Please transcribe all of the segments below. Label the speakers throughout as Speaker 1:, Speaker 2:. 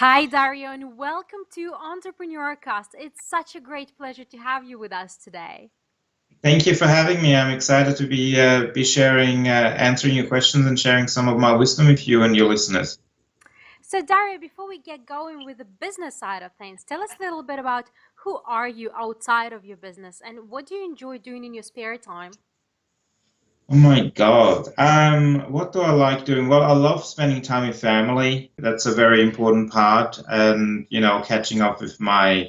Speaker 1: Hi, Dario, and welcome to Entrepreneurcast. It's such a great pleasure to have you with us today.
Speaker 2: Thank you for having me. I'm excited to be sharing, answering your questions and sharing some of my wisdom with you and your listeners.
Speaker 1: So, Dario, before we get going with the business side of things, tell us a little bit about who are you outside of your business and what do you enjoy doing in your spare time?
Speaker 2: Oh my God. What do I like doing? Well, I love spending time with family. That's a very important part. And, catching up with my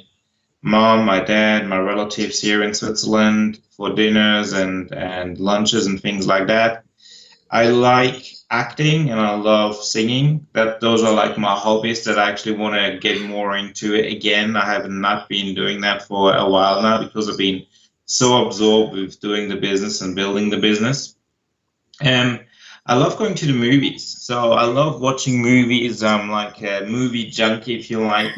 Speaker 2: mom, my dad, my relatives here in Switzerland for dinners and lunches and things like that. I like acting and I love singing. Those are like my hobbies that I actually want to get more into it again. I have not been doing that for a while now because I've been so absorbed with doing the business and building the business. And I love going to the movies. So I love watching movies. I'm like a movie junkie, if you like.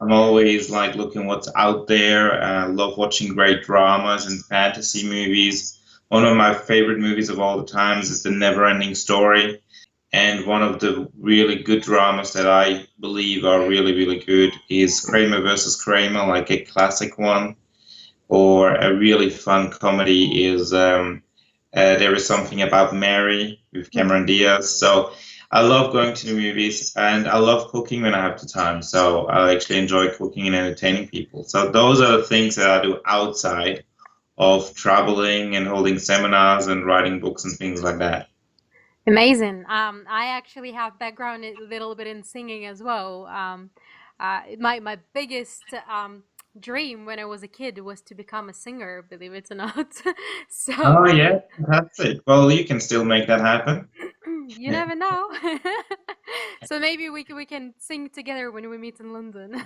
Speaker 2: I'm always like looking what's out there. I love watching great dramas and fantasy movies. One of my favorite movies of all the times is The Never-Ending Story. And one of the really good dramas that I believe are really, really good is Kramer versus Kramer, like a classic one. Or a really fun comedy is There Is Something About Mary with Cameron Diaz. So I love going to the movies and I love cooking when I have the time. So I actually enjoy cooking and entertaining people. So those are the things that I do outside of traveling and holding seminars and writing books and things like that.
Speaker 1: Amazing. I actually have background a little bit in singing as well. My biggest dream when I was a kid was to become a singer, believe it or not. So
Speaker 2: Oh yeah, fantastic. Well, you can still make that happen.
Speaker 1: you never know. So maybe we can sing together when we meet in London.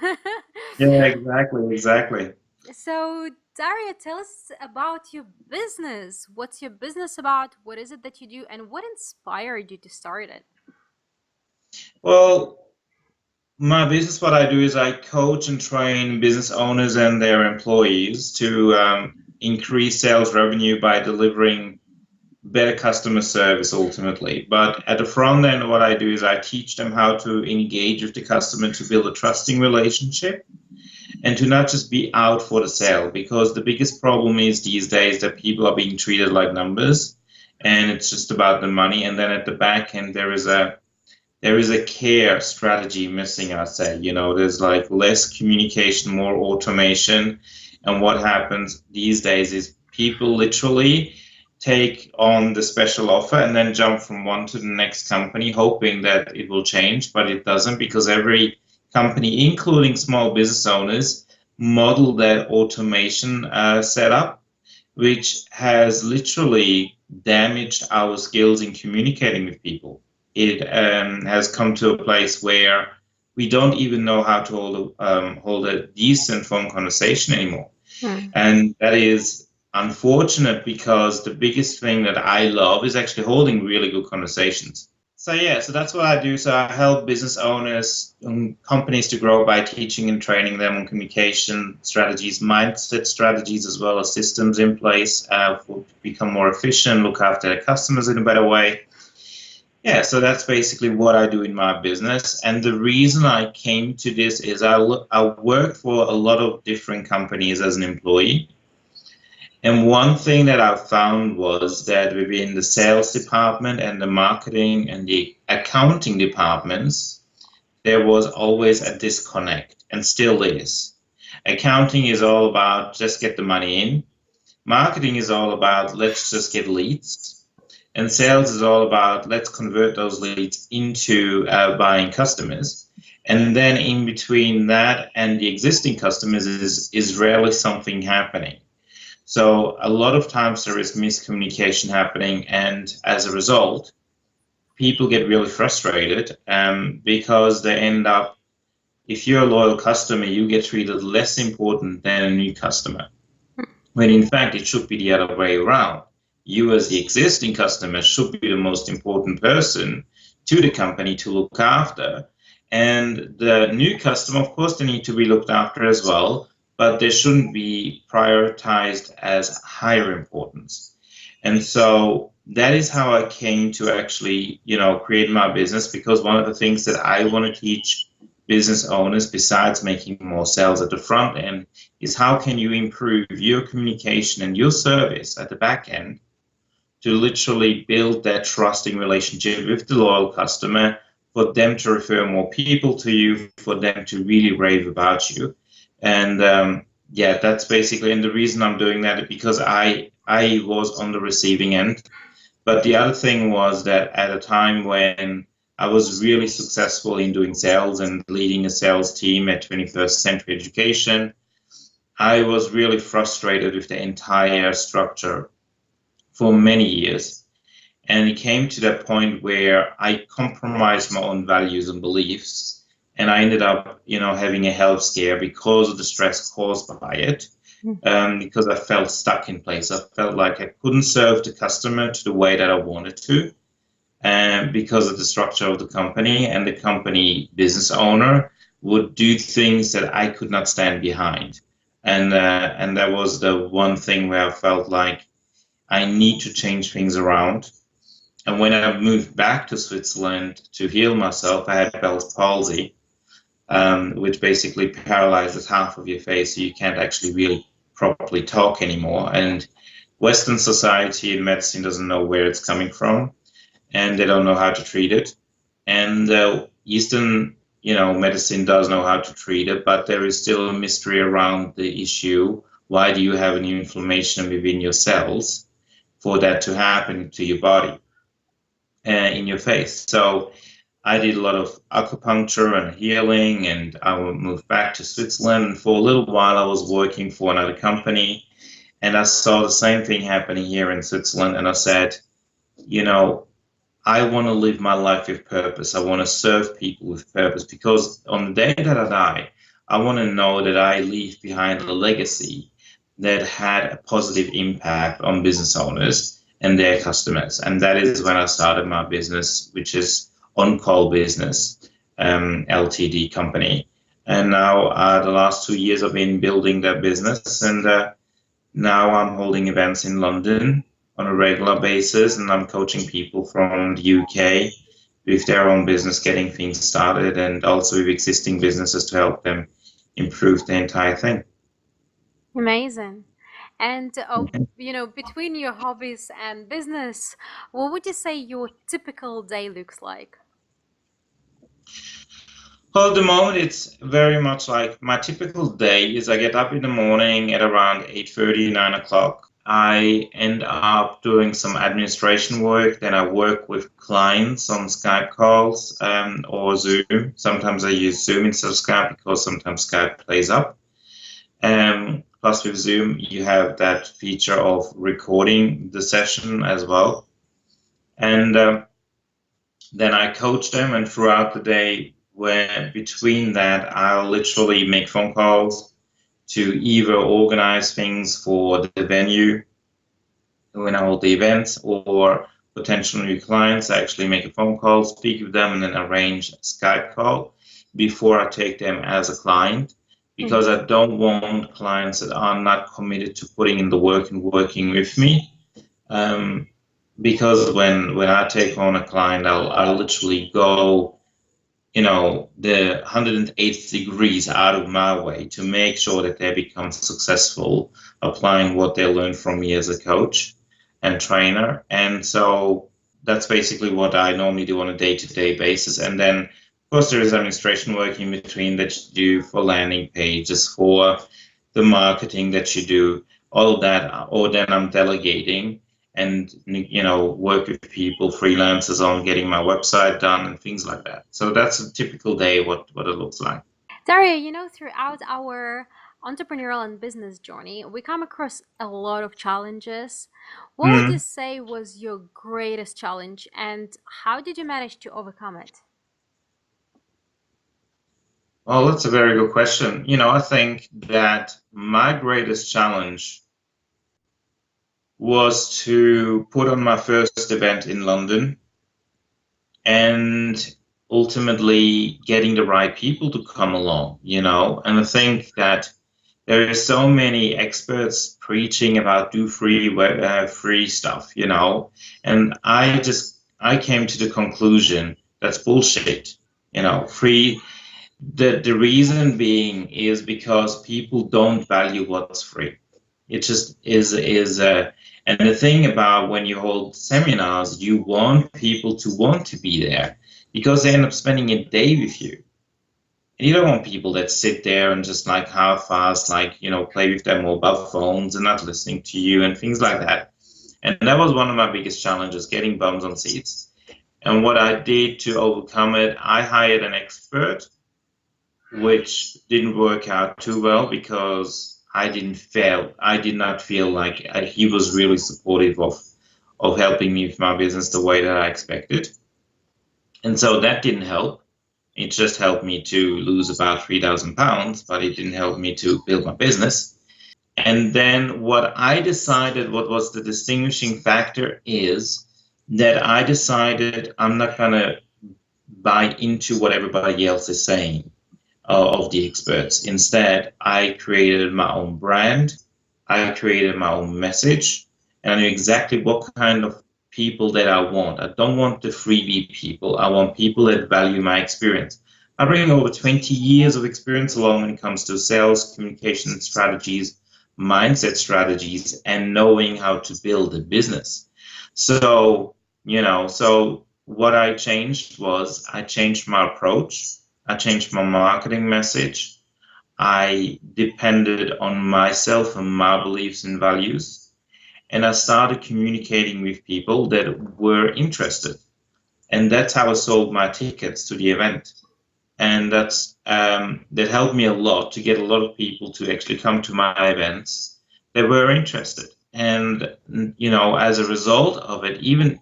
Speaker 2: Yeah, exactly, exactly.
Speaker 1: So Daria, tell us about your business. What's your business about? What is it that you do, and what inspired you to start it?
Speaker 2: Well, my business, what I do is I coach and train business owners and their employees to increase sales revenue by delivering better customer service ultimately. But at the front end, what I do is I teach them how to engage with the customer to build a trusting relationship and to not just be out for the sale. Because the biggest problem is these days that people are being treated like numbers and it's just about the money. And then at the back end, there is a care strategy missing, I'd say. There's like less communication, more automation. And what happens these days is people literally take on the special offer and then jump from one to the next company, hoping that it will change, but it doesn't because every company, including small business owners, model that automation setup, which has literally damaged our skills in communicating with people. It has come to a place where we don't even know how to hold a decent phone conversation anymore.
Speaker 1: Hmm.
Speaker 2: And that is unfortunate because the biggest thing that I love is actually holding really good conversations. So yeah, so that's what I do. So I help business owners and companies to grow by teaching and training them on communication strategies, mindset strategies, as well as systems in place for to become more efficient, look after their customers in a better way. Yeah, so that's basically what I do in my business. And the reason I came to this is I worked for a lot of different companies as an employee. And one thing that I found was that within the sales department and the marketing and the accounting departments, there was always a disconnect and still is. Accounting is all about just get the money in. Marketing is all about let's just get leads. And sales is all about let's convert those leads into buying customers. And then in between that and the existing customers is rarely something happening. So a lot of times there is miscommunication happening, and as a result, people get really frustrated because they end up, if you're a loyal customer, you get treated less important than a new customer. When in fact it should be the other way around. You as the existing customer should be the most important person to the company to look after. And the new customer, of course, they need to be looked after as well, but they shouldn't be prioritized as higher importance. And so that is how I came to actually, create my business because one of the things that I want to teach business owners, besides making more sales at the front end, is how can you improve your communication and your service at the back end to literally build that trusting relationship with the loyal customer, for them to refer more people to you, for them to really rave about you. And yeah, that's basically, and the reason I'm doing that is because I was on the receiving end. But the other thing was that at a time when I was really successful in doing sales and leading a sales team at 21st Century Education, I was really frustrated with the entire structure for many years. And it came to that point where I compromised my own values and beliefs. And I ended up, having a health scare because of the stress caused by it. Because I felt stuck in place. I felt like I couldn't serve the customer to the way that I wanted to, and because of the structure of the company, and the company business owner would do things that I could not stand behind. And that was the one thing where I felt like I need to change things around. And when I moved back to Switzerland to heal myself, I had Bell's palsy, which basically paralyzes half of your face, so you can't actually really properly talk anymore. And Western society and medicine doesn't know where it's coming from, and they don't know how to treat it. And Eastern, medicine does know how to treat it, but there is still a mystery around the issue. Why do you have an inflammation within your cells for that to happen to your body, in your face? So I did a lot of acupuncture and healing, and I moved back to Switzerland. And for a little while, I was working for another company, and I saw the same thing happening here in Switzerland. And I said, I want to live my life with purpose. I want to serve people with purpose, because on the day that I die, I want to know that I leave behind a legacy that had a positive impact on business owners and their customers. And that is when I started my business, which is On-Call Business, Ltd company. And now the last 2 years I've been building that business, and now I'm holding events in London on a regular basis, and I'm coaching people from the UK with their own business, getting things started, and also with existing businesses to help them improve the entire thing.
Speaker 1: Amazing. And between your hobbies and business, what would you say your typical day looks like?
Speaker 2: Well, at the moment, it's very much like my typical day is I get up in the morning at around 8:30, 9 o'clock. I end up doing some administration work. Then I work with clients on Skype calls, or Zoom. Sometimes I use Zoom instead of Skype because sometimes Skype plays up. Plus, with Zoom, you have that feature of recording the session as well. And then I coach them, and throughout the day, where between that, I'll literally make phone calls to either organize things for the venue when I hold the events, or potential new clients. I actually make a phone call, speak with them, and then arrange a Skype call before I take them as a client, because I don't want clients that are not committed to putting in the work and working with me. Because when I take on a client, I'll literally go, the 180 degrees out of my way to make sure that they become successful applying what they learn from me as a coach and trainer. And so that's basically what I normally do on a day-to-day basis. And then, of course, there is administration work in between that you do for landing pages, for the marketing that you do, all of that. Or then I'm delegating and work with people, freelancers, on getting my website done and things like that. So that's a typical day, what it looks like.
Speaker 1: Dario, throughout our entrepreneurial and business journey, we come across a lot of challenges. What would you say was your greatest challenge, and how did you manage to overcome it?
Speaker 2: Well, that's a very good question. I think that my greatest challenge was to put on my first event in London, and ultimately getting the right people to come along, And I think that there are so many experts preaching about do free stuff, and I came to the conclusion that's bullshit, free. The reason being is because people don't value what's free. It just is and the thing about when you hold seminars, you want people to want to be there because they end up spending a day with you. And you don't want people that sit there and just like half-assed, like, play with their mobile phones and not listening to you and things like that. And that was one of my biggest challenges, getting bums on seats. And what I did to overcome it, I hired an expert, which didn't work out too well because I did not feel like he was really supportive of helping me with my business the way that I expected. And so that didn't help. It just helped me to lose about 3,000 pounds, but it didn't help me to build my business. And then what was the distinguishing factor is that I decided I'm not going to buy into what everybody else is saying of the experts. Instead, I created my own brand. I created my own message, and I knew exactly what kind of people that I want. I don't want the freebie people. I want people that value my experience. I bring over 20 years of experience along when it comes to sales, communication strategies, mindset strategies, and knowing how to build a business. So, so what I changed was I changed my approach. I changed my marketing message. I depended on myself and my beliefs and values. And I started communicating with people that were interested. And that's how I sold my tickets to the event. And that helped me a lot to get a lot of people to actually come to my events that were interested. And, as a result of it, even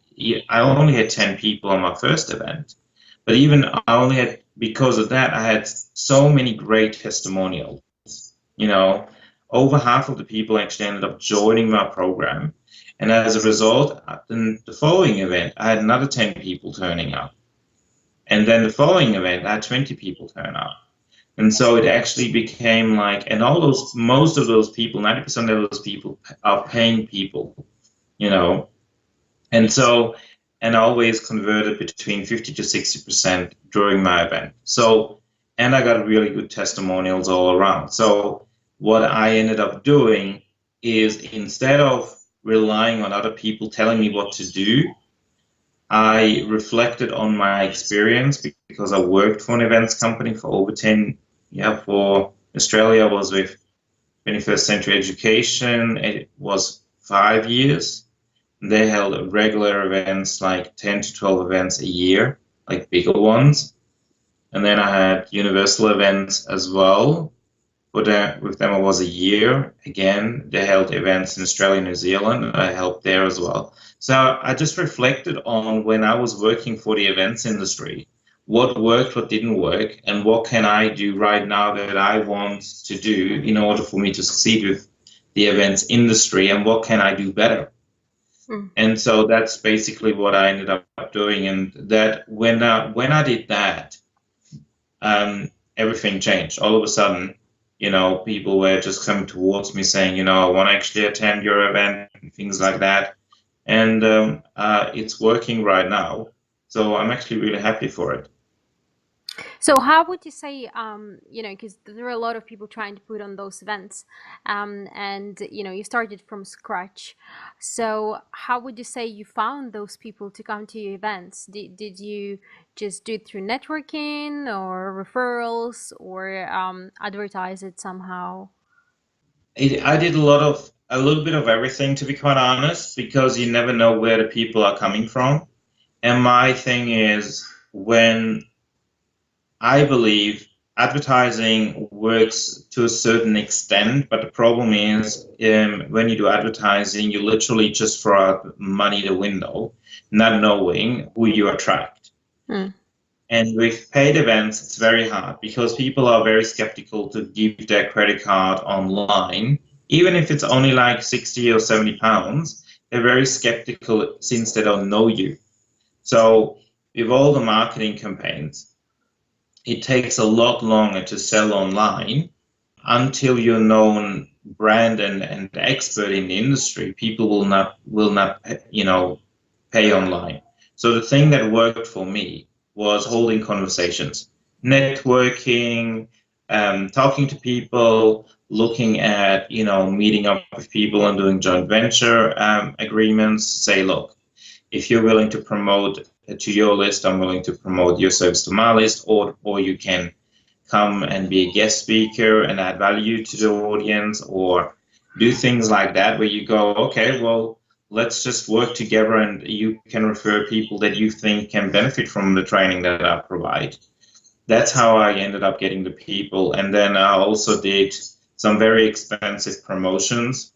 Speaker 2: I only had 10 people on my first event, but even I only had, because of that, I had so many great testimonials. Over half of the people actually ended up joining my program. And as a result, in the following event, I had another 10 people turning up. And then the following event, I had 20 people turn up. And so it actually became like, and most of those people, 90% of those people are paying people, And so, and I always converted between 50 to 60% during my event. So, and I got really good testimonials all around. So what I ended up doing is, instead of relying on other people telling me what to do, I reflected on my experience because I worked for an events company for over 10, for Australia, I was with 21st Century Education. It was 5 years. They held regular events, like 10 to 12 events a year, like bigger ones. And then I had Universal events as well. With them, it was a year. Again, they held events in Australia and New Zealand. I helped there as well. So I just reflected on, when I was working for the events industry, what worked, what didn't work, and what can I do right now that I want to do in order for me to succeed with the events industry, and what can I do better? And so that's basically what I ended up doing. And that when I did that, everything changed. All of a sudden, people were just coming towards me saying, I want to actually attend your event and things like that. And it's working right now. So I'm actually really happy for it.
Speaker 1: So how would you say, because there are a lot of people trying to put on those events, and, you started from scratch. So how would you say you found those people to come to your events? Did you just do it through networking or referrals, or advertise it somehow?
Speaker 2: I did a little bit of everything, to be quite honest, because you never know where the people are coming from. And my thing is, when I believe advertising works to a certain extent, but the problem is, when you do advertising, you literally just throw out money the window, not knowing who you attract. And with paid events, it's very hard because people are very skeptical to give their credit card online. Even if it's only like 60 or 70 pounds, they're very skeptical since they don't know you. So with all the marketing campaigns, it takes a lot longer to sell online until you're known brand and expert in the industry. People will not pay online. So the thing that worked for me was holding conversations, networking, talking to people, looking at, meeting up with people and doing joint venture agreements. Say, look, if you're willing to promote to your list, I'm willing to promote your service to my list, or you can come and be a guest speaker and add value to the audience, or do things like that where you go, okay, well, let's just work together and you can refer people that you think can benefit from the training that I provide. That's how I ended up getting the people. And then I also did some very expensive promotions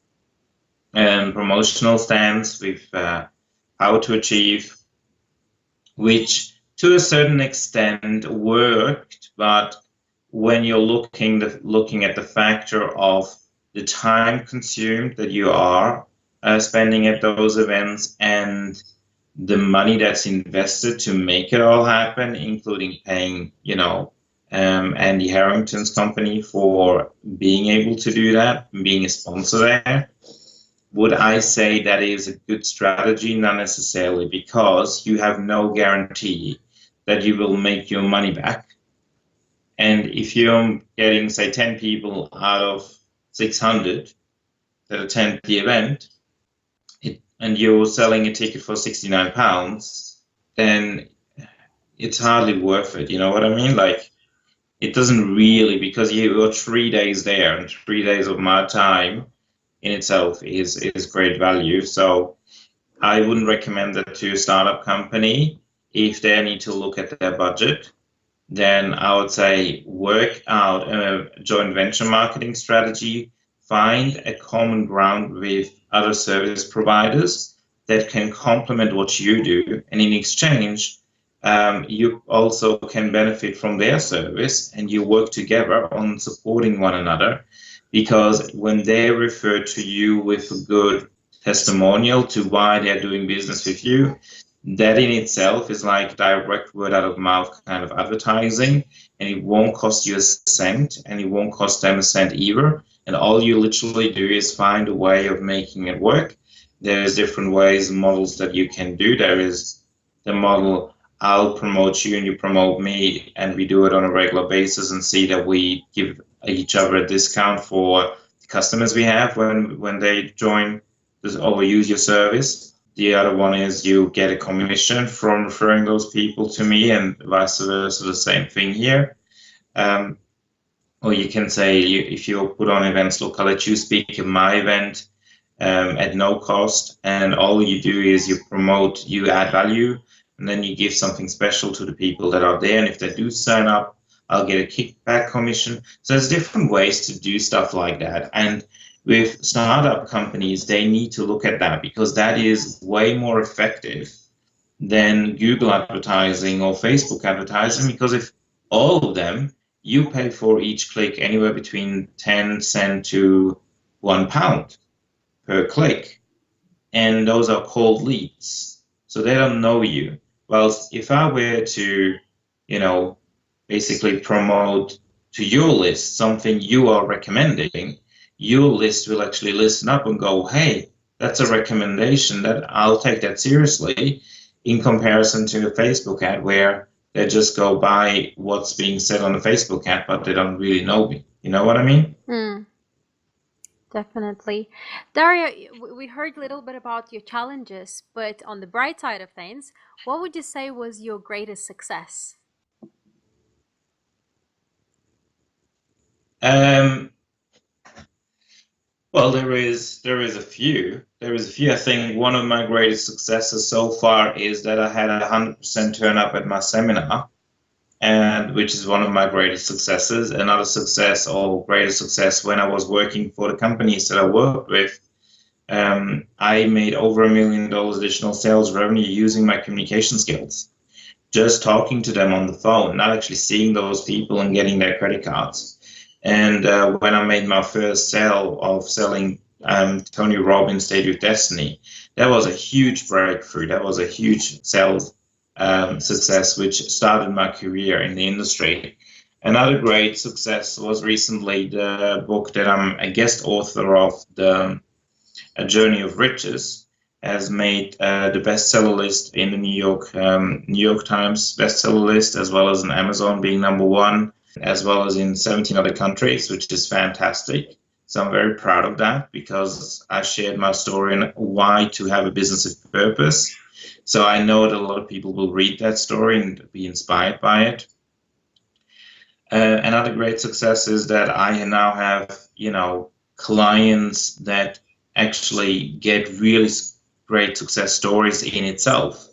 Speaker 2: and promotional stands with how to achieve, which to a certain extent worked, but when you're looking at the factor of the time consumed that you are spending at those events and the money that's invested to make it all happen, including paying, Andy Harrington's company for being able to do that, being a sponsor there, would I say that is a good strategy? Not necessarily, because you have no guarantee that you will make your money back. And if you're getting, say, 10 people out of 600 that attend the event, and you're selling a ticket for £69, then it's hardly worth it. You know what I mean? Like, it doesn't really, because you're 3 days there, and 3 days of my time in itself is great value. So I wouldn't recommend that to a startup company. If they need to look at their budget, then I would say work out a joint venture marketing strategy, find a common ground with other service providers that can complement what you do, and in exchange, you also can benefit from their service, and you work together on supporting one another, because when they refer to you with a good testimonial to why they're doing business with you, that in itself is like direct word out of mouth kind of advertising, and it won't cost you a cent, and it won't cost them a cent either. And all you literally do is find a way of making it work. There's different ways, models that you can do. There is the model, I'll promote you and you promote me, and we do it on a regular basis and see that we give each other a discount for the customers we have when they join or use your service. The other one is you get a commission from referring those people to me, and vice versa, the same thing here. Or you can say, if you put on events, look, I'll let you speak at my event at no cost, and all you do is you promote, you add value, and then you give something special to the people that are there. And if they do sign up, I'll get a kickback commission. So there's different ways to do stuff like that. And with startup companies, they need to look at that, because that is way more effective than Google advertising or Facebook advertising, because if all of them, you pay for each click anywhere between 10 cents to £1 per click. And those are cold leads. So they don't know you. Well, if I were to, basically promote to your list something you are recommending, your list will actually listen up and go, hey, that's a recommendation, that I'll take that seriously, in comparison to a Facebook ad where they just go by what's being said on the Facebook ad, but they don't really know me. You know what I mean?
Speaker 1: Definitely. Dario, we heard a little bit about your challenges, but on the bright side of things, what would you say was your greatest success?
Speaker 2: Well, there is a few. I think one of my greatest successes so far is that I had 100% turn up at my seminar, and which is one of my greatest successes. Another success, or greatest success, when I was working for the companies that I worked with, I made over $1 million additional sales revenue using my communication skills. Just talking to them on the phone, not actually seeing those people and getting their credit cards. And when I made my first sale of selling Tony Robbins' State with Destiny, that was a huge breakthrough. That was a huge sales success, which started my career in the industry. Another great success was recently the book that I'm a guest author of, A Journey of Riches, has made the bestseller list in the New York Times bestseller list, as well as in Amazon being #1, as well as in 17 other countries, which is fantastic. So I'm very proud of that because I shared my story on why to have a business of purpose. So I know that a lot of people will read that story and be inspired by it. Another great success is that I now have, clients that actually get really great success stories in itself.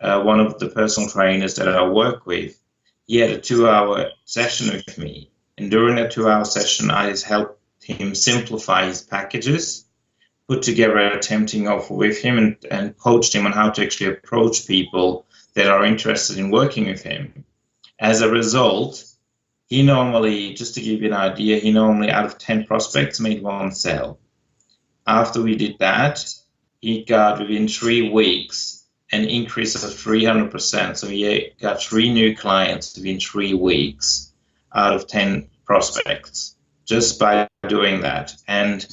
Speaker 2: One of the personal trainers that I work with, he had a 2-hour session with me. And during that 2-hour session, I just helped him simplify his packages, put together a tempting offer with him, and coached him on how to actually approach people that are interested in working with him. As a result, he normally, just to give you an idea, he normally out of 10 prospects made 1 sale. After we did that, he got within 3 weeks an increase of 300%. So he got 3 new clients within 3 weeks out of 10 prospects just by doing that. And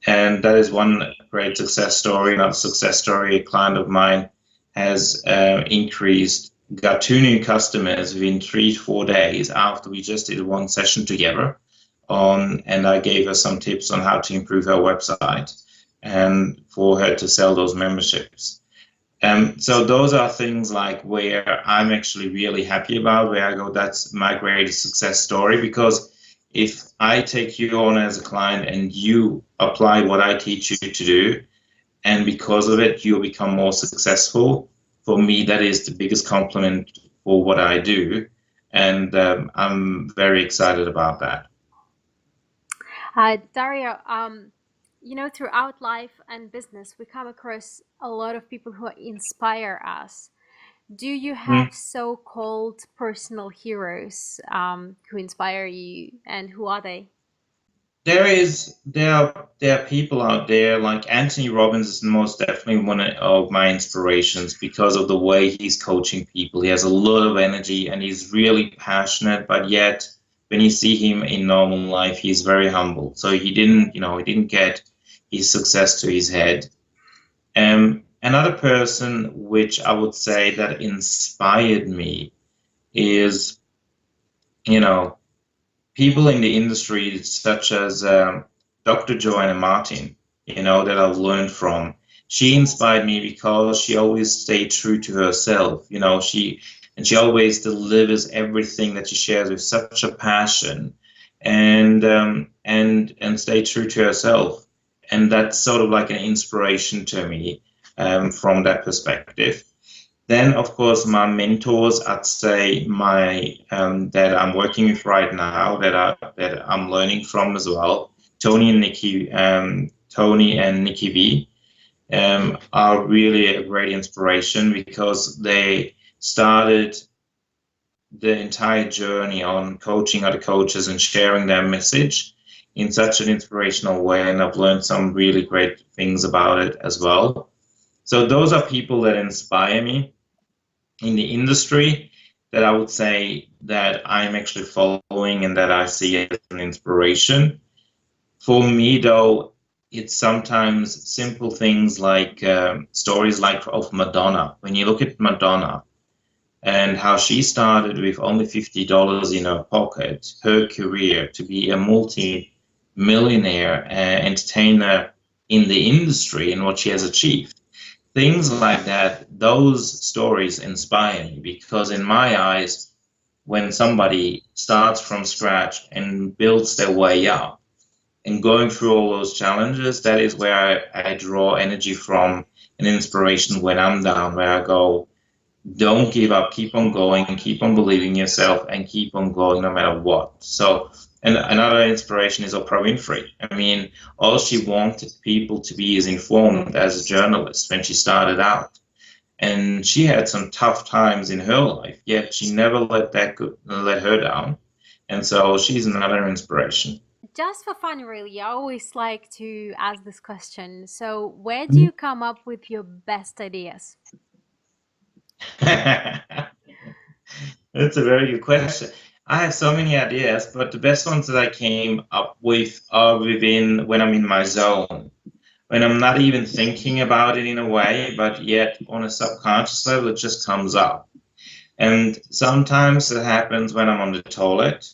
Speaker 2: that is one great success story. Another success story, a client of mine has got 2 new customers within 3 to 4 days after we just did 1 session together and I gave her some tips on how to improve her website and for her to sell those memberships. So those are things like where I'm actually really happy about, where I go, that's my greatest success story, because if I take you on as a client and you apply what I teach you to do, and because of it, you'll become more successful, for me, that is the biggest compliment for what I do. And I'm very excited about that.
Speaker 1: Dario, throughout life and business, we come across a lot of people who inspire us. Do you have so-called personal heroes who inspire you, and who are they?
Speaker 2: There are people out there like Anthony Robbins is most definitely one of my inspirations because of the way he's coaching people. He has a lot of energy and he's really passionate, but yet when you see him in normal life, he's very humble. So he didn't get his success to his head. Another person which I would say that inspired me is, people in the industry such as Dr. Joanna Martin, that I've learned from. She inspired me because she always stayed true to herself. She always delivers everything that she shares with such a passion, and stay true to herself. And that's sort of like an inspiration to me from that perspective. Then, of course, my mentors, I'd say that I'm working with right now, that I'm learning from as well. Tony and Nikki V are really a great inspiration because they started the entire journey on coaching other coaches and sharing their message in such an inspirational way, and I've learned some really great things about it as well. So those are people that inspire me in the industry, that I would say that I'm actually following and that I see as an inspiration. For me, though, it's sometimes simple things like stories like of Madonna. When you look at Madonna and how she started with only $50 in her pocket, her career to be a multi-millionaire entertainer in the industry and what she has achieved. Things like that, those stories inspire me because in my eyes, when somebody starts from scratch and builds their way up and going through all those challenges, that is where I draw energy from and inspiration when I'm down, where I go, don't give up, keep on going, keep on believing in yourself and keep on going no matter what. So, and another inspiration is Oprah Winfrey. I mean, all she wanted people to be is informed as a journalist when she started out. And she had some tough times in her life, yet she never let her down. And so she's another inspiration.
Speaker 1: Just for fun, really, I always like to ask this question. So, where do you come up with your best ideas?
Speaker 2: That's a very good question. I have so many ideas, but the best ones that I came up with are within when I'm in my zone. when I'm not even thinking about it in a way, but yet on a subconscious level, it just comes up. And sometimes it happens when I'm on the toilet.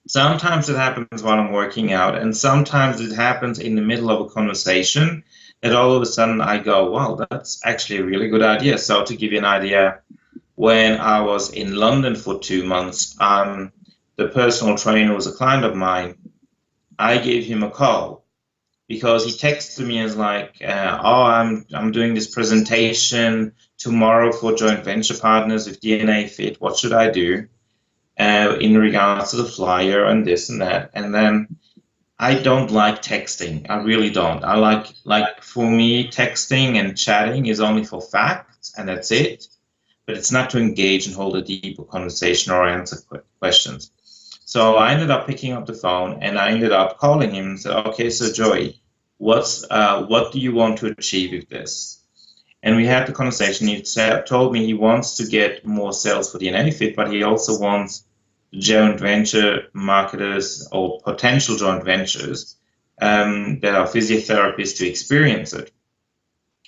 Speaker 2: Sometimes it happens while I'm working out, and sometimes it happens in the middle of a conversation that all of a sudden I go, wow, that's actually a really good idea. So to give you an idea, when I was in London for 2 months, the personal trainer was a client of mine. I gave him a call because he texted me as like, oh, I'm doing this presentation tomorrow for joint venture partners with DNA Fit. What should I do? In regards to the flyer and this and that. And then I don't like texting. I really don't. I like for me, texting and chatting is only for facts and that's it. But it's not to engage and hold a deeper conversation or answer questions. So I ended up picking up the phone and I ended up calling him and said, okay, so Joey, what do you want to achieve with this? And we had the conversation. He told me he wants to get more sales for DNA Fit, but he also wants joint venture marketers or potential joint ventures that are physiotherapists to experience it.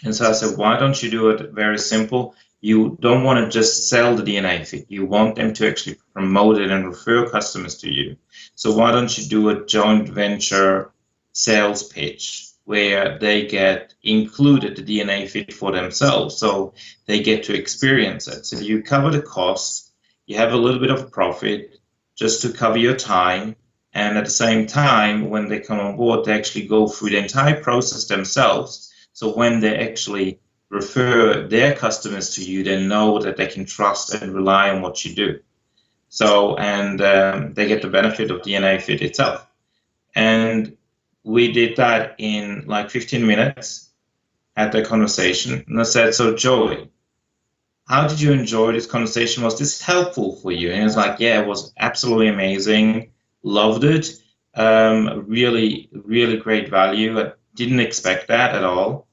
Speaker 2: And so I said, why don't you do it very simple? You don't want to just sell the DNA Fit. You want them to actually promote it and refer customers to you. So why don't you do a joint venture sales pitch where they get included the DNA Fit for themselves, so they get to experience it. So you cover the cost, you have a little bit of a profit just to cover your time, and at the same time, when they come on board, they actually go through the entire process themselves. So when they actually refer their customers to you, they know that they can trust and rely on what you do. So, and they get the benefit of DNA Fit itself. And we did that in like 15 minutes, had the conversation, and I said, so Joey, how did you enjoy this conversation? Was this helpful for you? And he was like, yeah, it was absolutely amazing. Loved it. Really, really great value. I didn't expect that at all.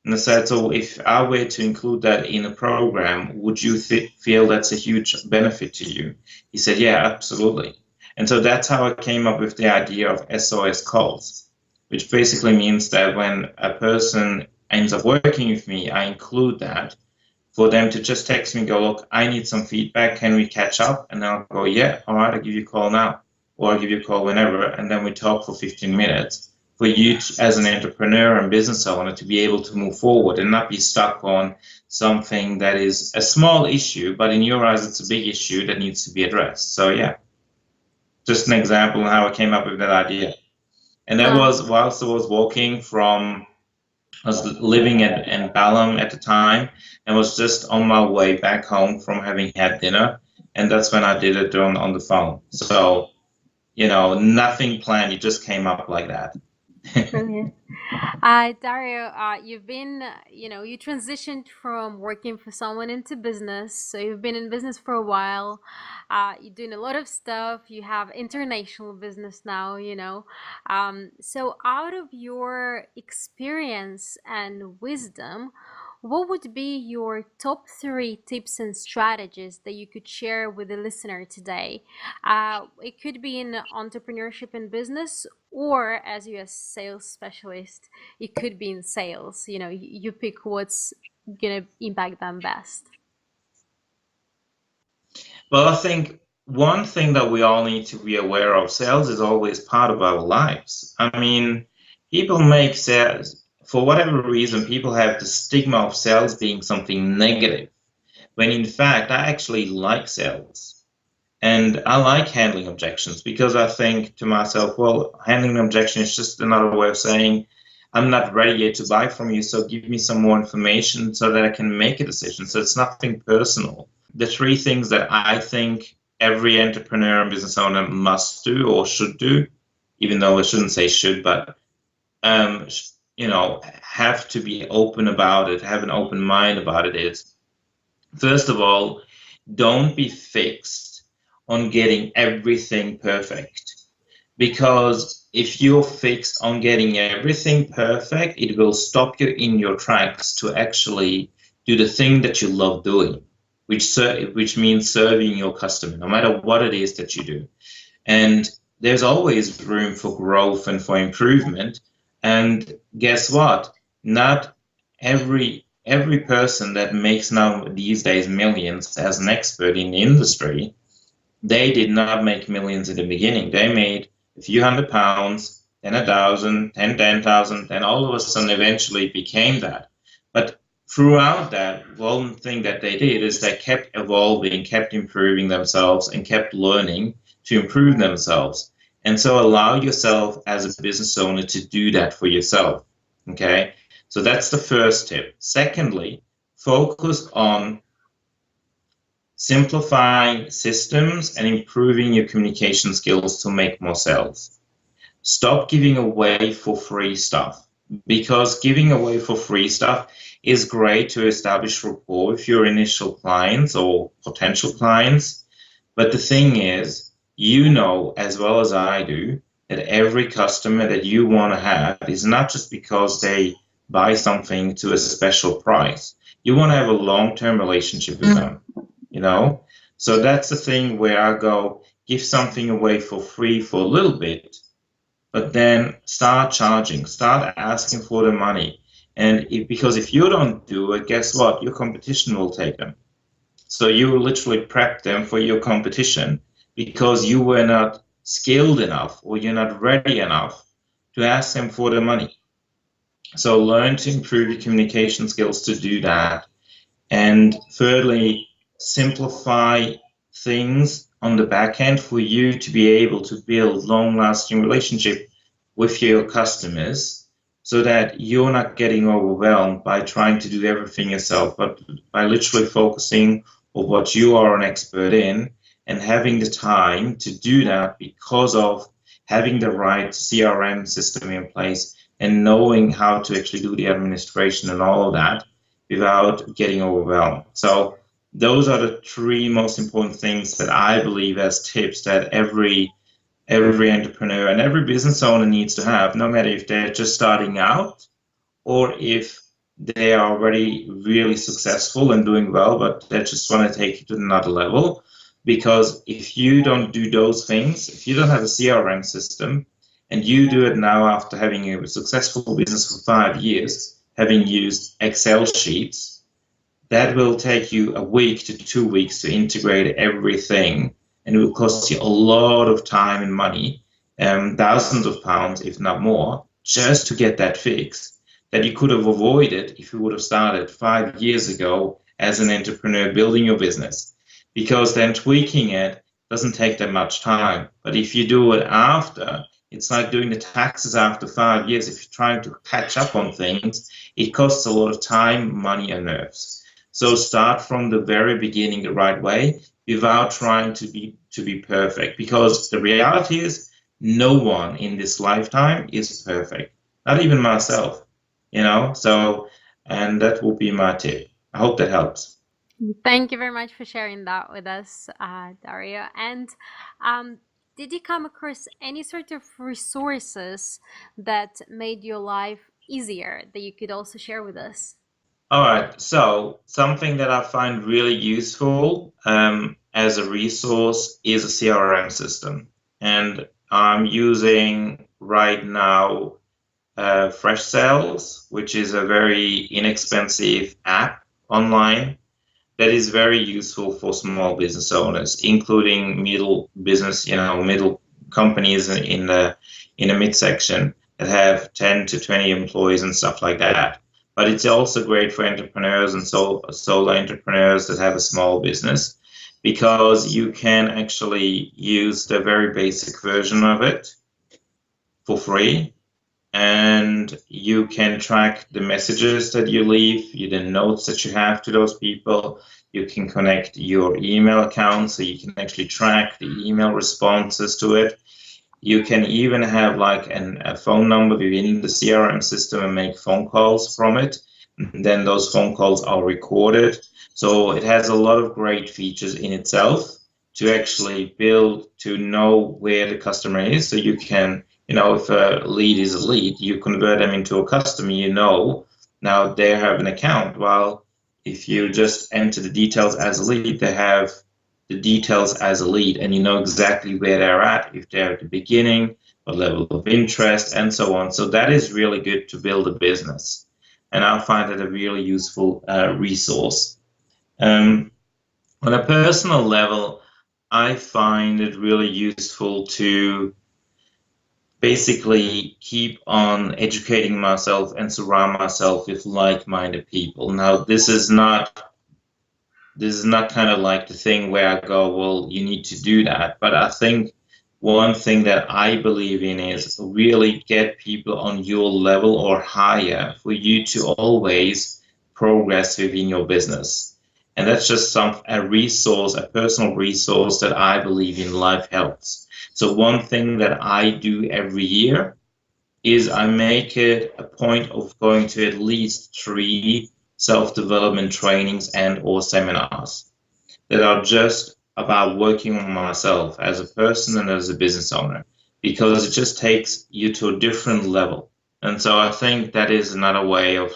Speaker 2: And I said, so if I were to include that in a program, would you feel that's a huge benefit to you? He said, yeah, absolutely. And so that's how I came up with the idea of SOS calls, which basically means that when a person ends up working with me, I include that for them to just text me and go, look, I need some feedback. Can we catch up? And I'll go, yeah, all right, I'll give you a call now, or I'll give you a call whenever. And then we talk for 15 minutes for you as an entrepreneur and business owner to be able to move forward and not be stuck on something that is a small issue, but in your eyes, it's a big issue that needs to be addressed. So yeah, just an example of how I came up with that idea. And that was whilst I was walking from, I was living in Balham at the time and was just on my way back home from having had dinner. And that's when I did it on the phone. So, you know, nothing planned. It just came up like that.
Speaker 1: Brilliant. Dario, you've been, you transitioned from working for someone into business. So you've been in business for a while. You're doing a lot of stuff. You have international business now. So out of your experience and wisdom, what would be your top three tips and strategies that you could share with the listener today? It could be in entrepreneurship and business, or as you a sales specialist, it could be in sales. You pick what's gonna impact them best.
Speaker 2: Well, I think one thing that we all need to be aware of, sales is always part of our lives. I mean, people make sales, for whatever reason, people have the stigma of sales being something negative, when in fact, I actually like sales. And I like handling objections because I think to myself, well, handling an objection is just another way of saying, I'm not ready yet to buy from you, so give me some more information so that I can make a decision. So it's nothing personal. The three things that I think every entrepreneur and business owner must do or should do, even though I shouldn't say should, but have to be open about it, have an open mind about it is, first of all, don't be fixed on getting everything perfect. Because if you're fixed on getting everything perfect, it will stop you in your tracks to actually do the thing that you love doing, which means serving your customer, no matter what it is that you do. And there's always room for growth and for improvement, And guess what? Not every person that makes now these days millions as an expert in the industry, they did not make millions in the beginning. They made a few £100, then 1,000, then 10,000, then all of a sudden eventually became that. But throughout that, one thing that they did is they kept evolving, kept improving themselves, and kept learning to improve themselves. And so allow yourself as a business owner to do that for yourself. Okay? So that's the first tip. Secondly, focus on simplifying systems and improving your communication skills to make more sales. Stop giving away for free stuff, because giving away for free stuff is great to establish rapport with your initial clients or potential clients. But the thing is, you know as well as I do that every customer that you want to have is not just because they buy something to a special price. You want to have a long-term relationship with them, So that's the thing where I go, give something away for free for a little bit, but then start charging, start asking for the money. And because if you don't do it, guess what? Your competition will take them. So you literally prep them for your competition because you were not skilled enough or you're not ready enough to ask them for the money. So learn to improve your communication skills to do that. And thirdly, simplify things on the back end for you to be able to build long-lasting relationship with your customers so that you're not getting overwhelmed by trying to do everything yourself, but by literally focusing on what you are an expert in and having the time to do that because of having the right CRM system in place and knowing how to actually do the administration and all of that without getting overwhelmed. So those are the three most important things that I believe as tips that every entrepreneur and every business owner needs to have, no matter if they're just starting out or if they are already really successful and doing well, but they just want to take it to another level. Because if you don't do those things, if you don't have a CRM system, and you do it now after having a successful business for 5 years, having used Excel sheets, that will take you a week to 2 weeks to integrate everything, and it will cost you a lot of time and money, thousands of pounds, if not more, just to get that fixed, that you could have avoided if you would have started 5 years ago as an entrepreneur building your business. Because then tweaking it doesn't take that much time. But if you do it after, it's like doing the taxes after 5 years. If you're trying to catch up on things, it costs a lot of time, money, and nerves. So start from the very beginning the right way without trying to be perfect. Because the reality is no one in this lifetime is perfect. Not even myself, So, and that will be my tip. I hope that helps.
Speaker 1: Thank you very much for sharing that with us, Dario. And did you come across any sort of resources that made your life easier that you could also share with us?
Speaker 2: All right, so something that I find really useful as a resource is a CRM system. And I'm using right now Fresh Sales, which is a very inexpensive app online that is very useful for small business owners, including middle business, middle companies in the midsection that have 10 to 20 employees and stuff like that. But it's also great for entrepreneurs and solo entrepreneurs that have a small business, because you can actually use the very basic version of it for free. And you can track the messages that you leave, the notes that you have to those people. You can connect your email account so you can actually track the email responses to it. You can even have like a phone number within the CRM system and make phone calls from it. And then those phone calls are recorded. So it has a lot of great features in itself to actually build, to know where the customer is. So you can, if a lead is a lead, you convert them into a customer, now they have an account. While if you just enter the details as a lead, they have the details as a lead, and you know exactly where they're at, if they're at the beginning, what level of interest, and so on. So that is really good to build a business. And I find it a really useful resource. On a personal level, I find it really useful to basically keep on educating myself and surround myself with like-minded people. Now, this is not kind of like the thing where I go, well, you need to do that. But I think one thing that I believe in is really get people on your level or higher for you to always progress within your business. And that's just a resource, a personal resource that I believe in life helps. So one thing that I do every year is I make it a point of going to at least 3 self-development trainings and or seminars that are just about working on myself as a person and as a business owner, because it just takes you to a different level. And so I think that is another way of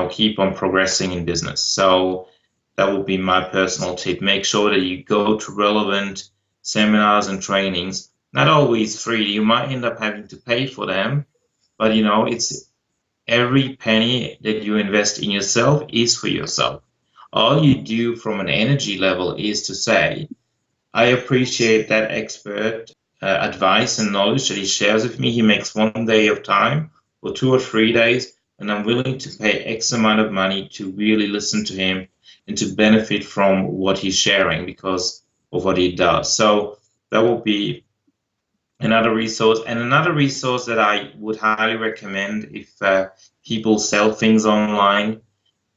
Speaker 2: keep on progressing in business. So that would be my personal tip. Make sure that you go to relevant seminars and trainings. Not always free. You might end up having to pay for them, but it's every penny that you invest in yourself is for yourself. All you do from an energy level is to say, I appreciate that expert advice and knowledge that he shares with me. He makes 1 day of time or 2 or 3 days, and I'm willing to pay X amount of money to really listen to him and to benefit from what he's sharing because of what he does. So that will be another resource. And another resource that I would highly recommend if people sell things online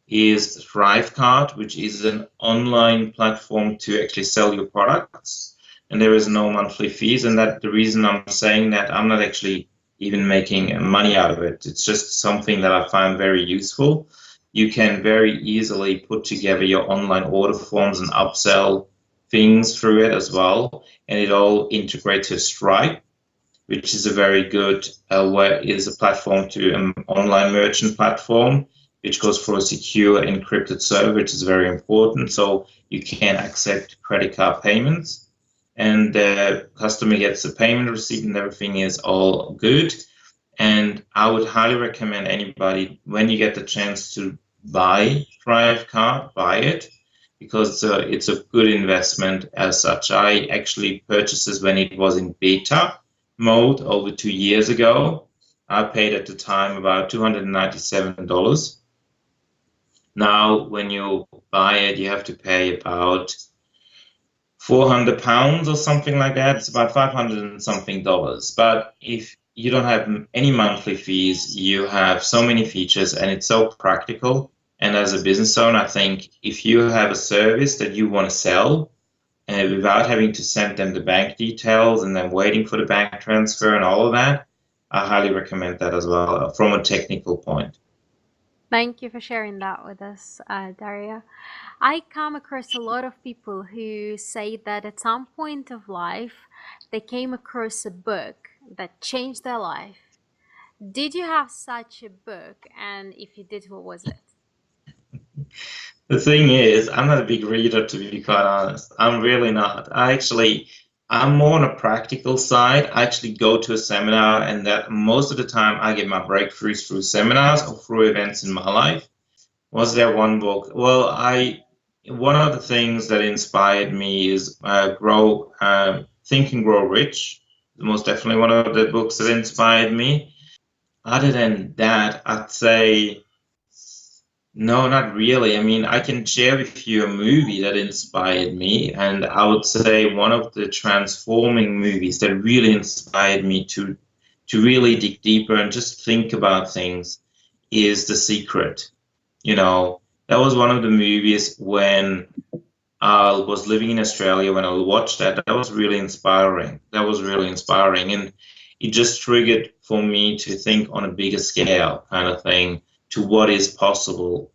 Speaker 2: is Thrivecart, which is an online platform to actually sell your products. And there is no monthly fees. And that the reason I'm saying that, I'm not actually even making money out of it. It's just something that I find very useful. You can very easily put together your online order forms and upsell things through it as well. And it all integrates to Stripe, which is a very good is a platform to an online merchant platform, which goes for a secure encrypted server, which is very important. So you can accept credit card payments, and the customer gets the payment receipt and everything is all good. And I would highly recommend anybody, when you get the chance to buy Thrivecart, buy it, because it's a good investment as such. I actually purchased this when it was in beta mode over 2 years ago. I paid at the time about $297. Now, when you buy it, you have to pay about £400 or something like that. It's about 500 and something dollars. But if you don't have any monthly fees, you have so many features and it's so practical. And as a business owner, I think if you have a service that you want to sell, and without having to send them the bank details and then waiting for the bank transfer and all of that, I highly recommend that as well from a technical point.
Speaker 1: Thank you for sharing that with us, Dario. I come across a lot of people who say that at some point of life, they came across a book that changed their life. Did you have such a book? And if you did, what was it?
Speaker 2: The thing is, I'm not a big reader, to be quite honest. I'm really not. I'm more on a practical side. I actually go to a seminar, and that most of the time I get my breakthroughs through seminars or through events in my life. Was there one book? Well, one of the things that inspired me is Think and Grow Rich. Most definitely one of the books that inspired me. Other than that, I'd say no, not really. I mean, I can share with you a movie that inspired me, and I would say one of the transforming movies that really inspired me to really dig deeper and just think about things is The Secret. That was one of the movies when I was living in Australia. When I watched that was really inspiring. And it just triggered for me to think on a bigger scale kind of thing, to what is possible.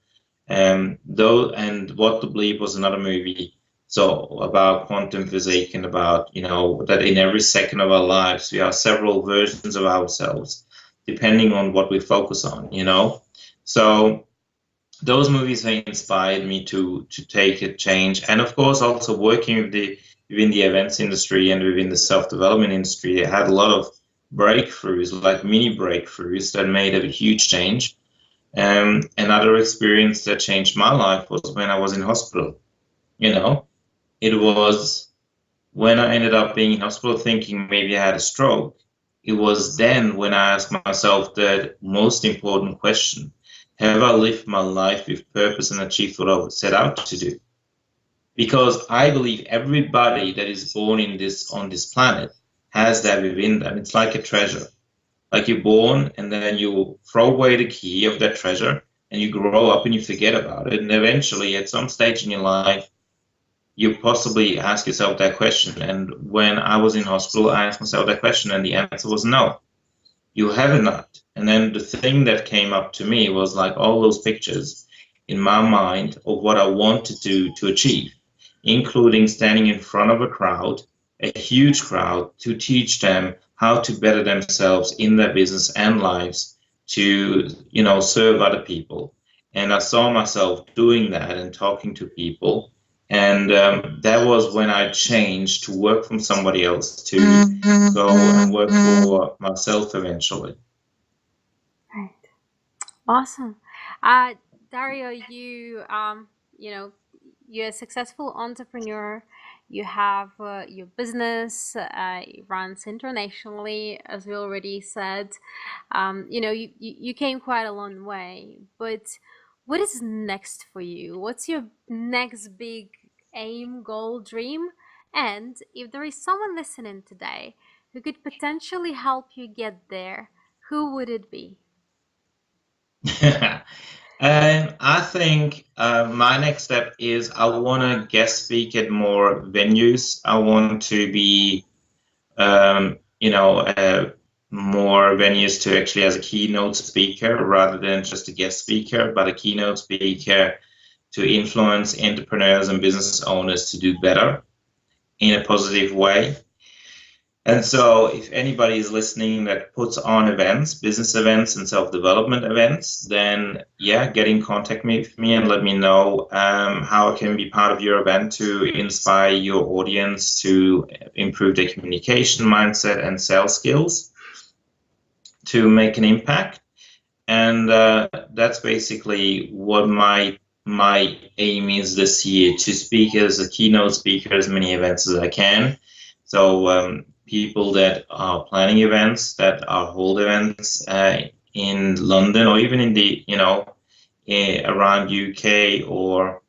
Speaker 2: And What to Believe was another movie, so about quantum physics and about that in every second of our lives we are several versions of ourselves depending on what we focus on. So those movies have inspired me to take a change, and of course also working with the within the events industry and within the self-development industry, I had a lot of breakthroughs, like mini breakthroughs that made a huge change. Another experience that changed my life was when I was in hospital. You know, it was when I ended up being in hospital thinking maybe I had a stroke. It was then when I asked myself the most important question: have I lived my life with purpose and achieved what I set out to do? Because I believe everybody that is born on this planet has that within them. It's like a treasure. Like you're born and then you throw away the key of that treasure and you grow up and you forget about it. And eventually, at some stage in your life, you possibly ask yourself that question. And when I was in hospital, I asked myself that question, and the answer was no, you have not. And then the thing that came up to me was like all those pictures in my mind of what I wanted to achieve, including standing in front of a crowd, a huge crowd, to teach them how to better themselves in their business and lives to, serve other people. And I saw myself doing that and talking to people. And that was when I changed to work from somebody else to go and work for myself eventually.
Speaker 1: Right. Awesome. Uh, Dario, you know, you're a successful entrepreneur. You have your business. It runs internationally, as we already said. You came quite a long way. But what is next for you? What's your next big aim, goal, dream? And if there is someone listening today who could potentially help you get there, who would it be?
Speaker 2: I think my next step is I want to guest speak at more venues. I want to be, more venues to actually as a keynote speaker rather than just a guest speaker, but a keynote speaker to influence entrepreneurs and business owners to do better in a positive way. And so if anybody is listening that puts on events, business events and self-development events, then yeah, get in contact with me and let me know how I can be part of your event to inspire your audience to improve their communication mindset and sales skills to make an impact. And that's basically what my aim is this year, to speak as a keynote speaker as many events as I can. So people that are planning events, that are hold events in London or even in the, around UK or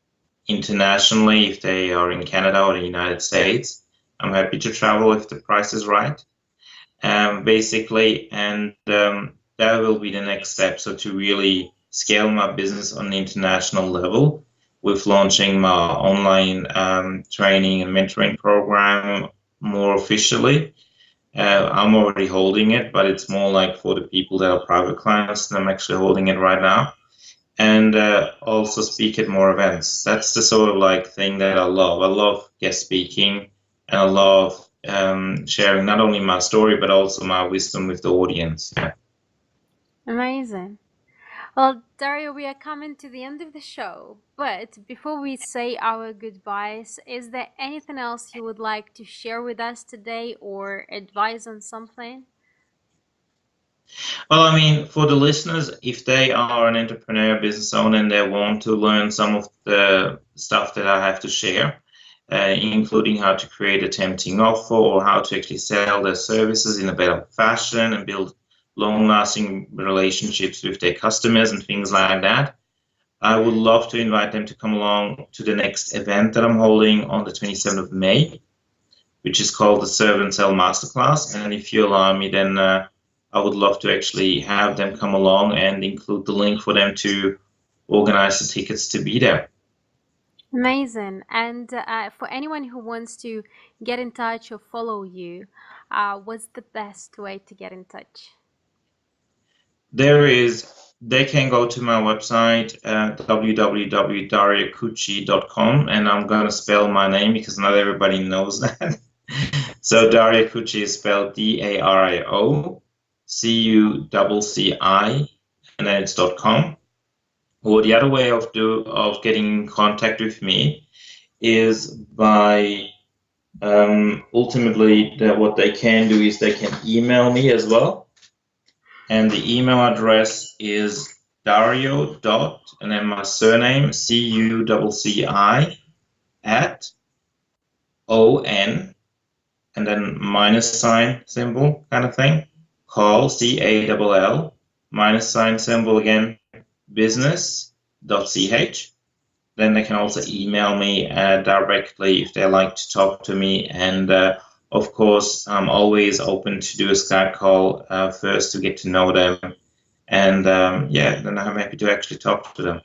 Speaker 2: internationally, if they are in Canada or the United States, I'm happy to travel if the price is right, basically. And that will be the next step. So to really scale my business on an international level with launching my online training and mentoring program more officially. I'm already holding it, but it's more like for the people that are private clients, and I'm actually holding it right now. And also speak at more events. That's the sort of like thing that I love. I love guest speaking, and I love sharing not only my story, but also my wisdom with the audience. Yeah.
Speaker 1: Amazing. Well, Dario, we are coming to the end of the show, but before we say our goodbyes, is there anything else you would like to share with us today or advise on something?
Speaker 2: Well, I mean, for the listeners, if they are an entrepreneur, business owner, and they want to learn some of the stuff that I have to share, including how to create a tempting offer or how to actually sell their services in a better fashion and build long-lasting relationships with their customers and things like that, I would love to invite them to come along to the next event that I'm holding on the 27th of May, which is called the Serve and Sell Masterclass. And if you allow me, then I would love to actually have them come along and include the link for them to organize the tickets to be there.
Speaker 1: Amazing. And for anyone who wants to get in touch or follow you, what's the best way to get in touch?
Speaker 2: They can go to my website, www.dariocucci.com, and I'm going to spell my name because not everybody knows that. So Dario Cucci is spelled DARIOCUCCI, and then it's .com. Or the other way of getting in contact with me is by Ultimately, what they can do is they can email me as well. And the email address is Dario dot and then my surname Cucci at ON and then minus sign symbol kind of thing. Call CALL minus sign symbol again business.ch. Then they can also email me directly if they like to talk to me. And of course, I'm always open to do a Skype call first to get to know them. And yeah, then I'm happy to actually talk to them.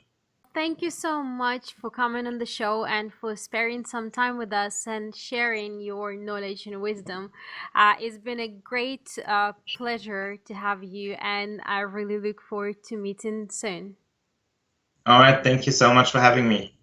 Speaker 1: Thank you so much for coming on the show and for sparing some time with us and sharing your knowledge and wisdom. It's been a great pleasure to have you, and I really look forward to meeting soon.
Speaker 2: All right, thank you so much for having me.